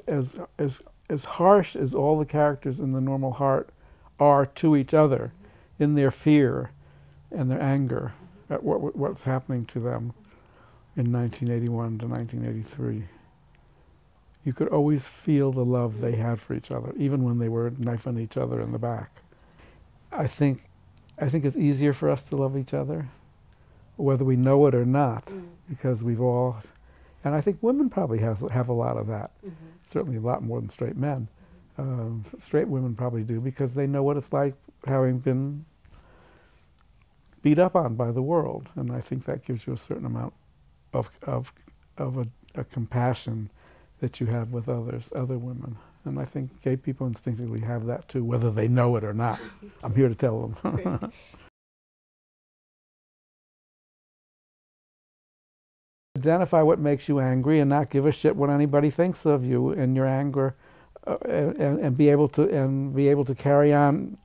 as harsh as all the characters in the normal heart are to each other in their fear and their anger at what's happening to them in 1981 to 1983. You could always feel the love they had for each other, even when they were knifing each other in the back. I think it's easier for us to love each other, whether we know it or not, because we've all, and I think women probably have a lot of that, certainly a lot more than straight men. Straight women probably do, because they know what it's like having been beat up on by the world, and I think that gives you a certain amount of a compassion that you have with other women. And I think gay people instinctively have that too, whether they know it or not. I'm here to tell them. Identify what makes you angry and not give a shit what anybody thinks of you and your anger, and be able to carry on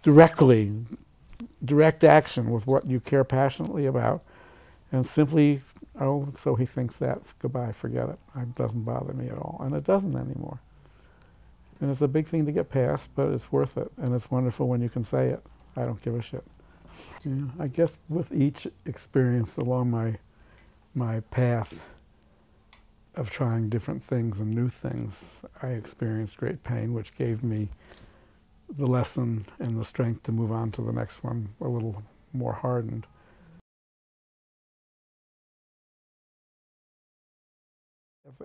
direct action with what you care passionately about, and simply, oh, so he thinks that, goodbye, forget it. It doesn't bother me at all, and it doesn't anymore. And it's a big thing to get past, but it's worth it, and it's wonderful when you can say it. I don't give a shit. Yeah, I guess with each experience along my path of trying different things and new things, I experienced great pain, which gave me the lesson and the strength to move on to the next one a little more hardened.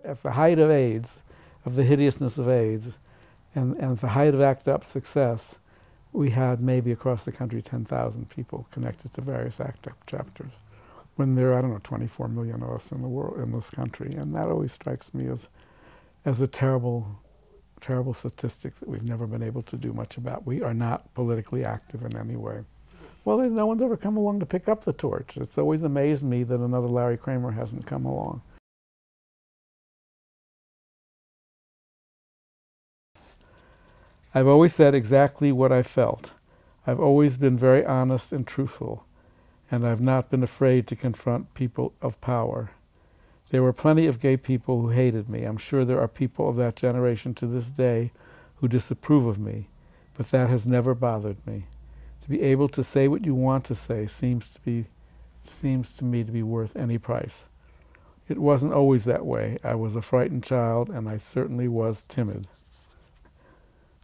At the height of AIDS, of the hideousness of AIDS, and at the height of ACT UP success, we had maybe across the country 10,000 people connected to various ACT UP chapters. When there are, I don't know, 24 million of us in the world, in this country, and that always strikes me as a terrible, terrible statistic that we've never been able to do much about. We are not politically active in any way. Well, no one's ever come along to pick up the torch. It's always amazed me that another Larry Kramer hasn't come along. I've always said exactly what I felt. I've always been very honest and truthful, and I've not been afraid to confront people of power. There were plenty of gay people who hated me. I'm sure there are people of that generation to this day who disapprove of me, but that has never bothered me. To be able to say what you want to say seems to me to be worth any price. It wasn't always that way. I was a frightened child, and I certainly was timid.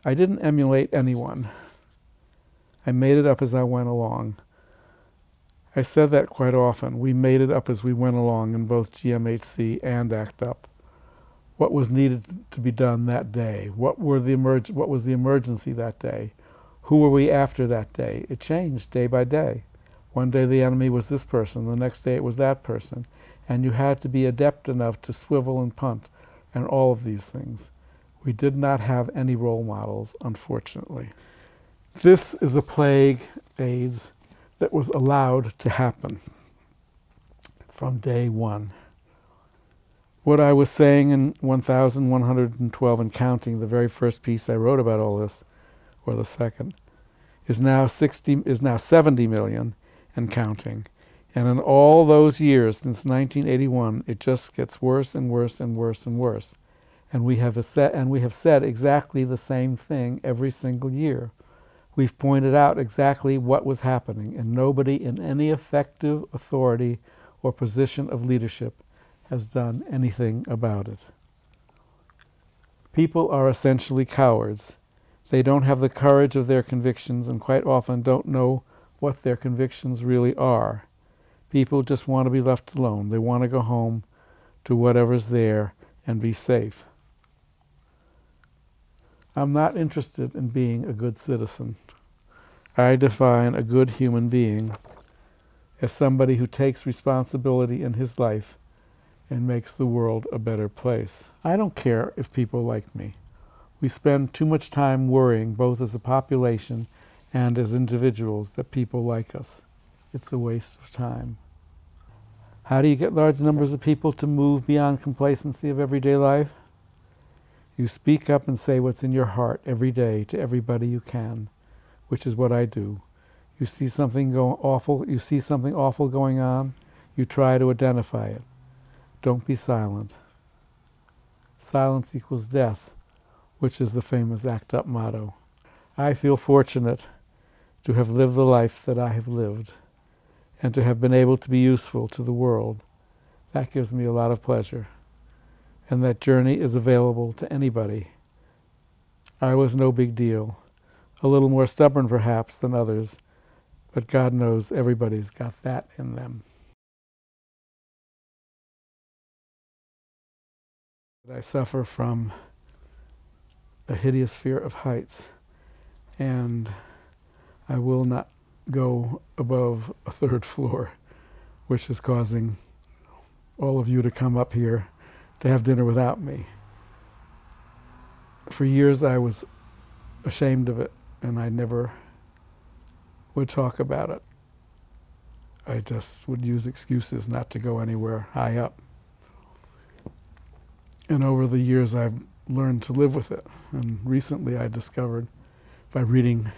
I didn't emulate anyone. I made it up as I went along. I said that quite often. We made it up as we went along in both GMHC and ACT UP. What was needed to be done that day? What was the emergency that day? Who were we after that day? It changed day by day. One day the enemy was this person, the next day it was that person. And you had to be adept enough to swivel and punt and all of these things. We did not have any role models, unfortunately. This is a plague, AIDS, that was allowed to happen from day one. What I was saying in 1112 and counting, the very first piece I wrote about all this, or the second, is now 70 million and counting. And in all those years, since 1981, it just gets worse and worse and worse and worse. And we have said exactly the same thing every single year. We've pointed out exactly what was happening, and nobody in any effective authority or position of leadership has done anything about it. People are essentially cowards. They don't have the courage of their convictions and quite often don't know what their convictions really are. People just want to be left alone. They want to go home to whatever's there and be safe. I'm not interested in being a good citizen. I define a good human being as somebody who takes responsibility in his life and makes the world a better place. I don't care if people like me. We spend too much time worrying, both as a population and as individuals, that people like us. It's a waste of time. How do you get large numbers of people to move beyond complacency of everyday life? You speak up and say what's in your heart every day to everybody you can, which is what I do. You see something awful going on, you try to identify it. Don't be silent. Silence equals death, which is the famous ACT UP motto. I feel fortunate to have lived the life that I have lived and to have been able to be useful to the world. That gives me a lot of pleasure. And that journey is available to anybody. I was no big deal, a little more stubborn perhaps than others, but God knows everybody's got that in them. I suffer from a hideous fear of heights, and I will not go above a 3rd floor, which is causing all of you to come up here to have dinner without me. For years I was ashamed of it, and I never would talk about it. I just would use excuses not to go anywhere high up. And over the years I've learned to live with it. And recently I discovered, by reading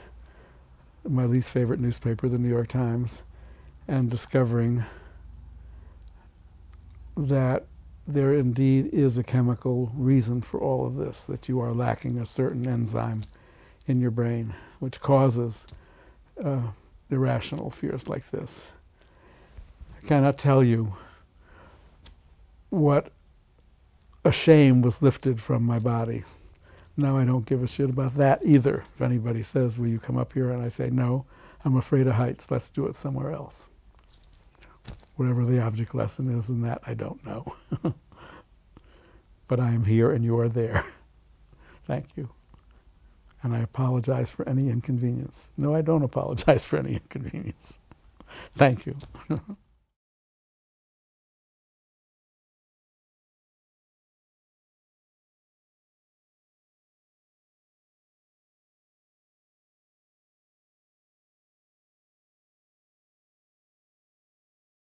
my least favorite newspaper, the New York Times, and discovering that there indeed is a chemical reason for all of this, that you are lacking a certain enzyme in your brain, which causes irrational fears like this. I cannot tell you what a shame was lifted from my body. Now I don't give a shit about that either. If anybody says, will you come up here? And I say, no, I'm afraid of heights. Let's do it somewhere else. Whatever the object lesson is in that, I don't know. But I am here and you are there. Thank you. And I apologize for any inconvenience. No, I don't apologize for any inconvenience. Thank you.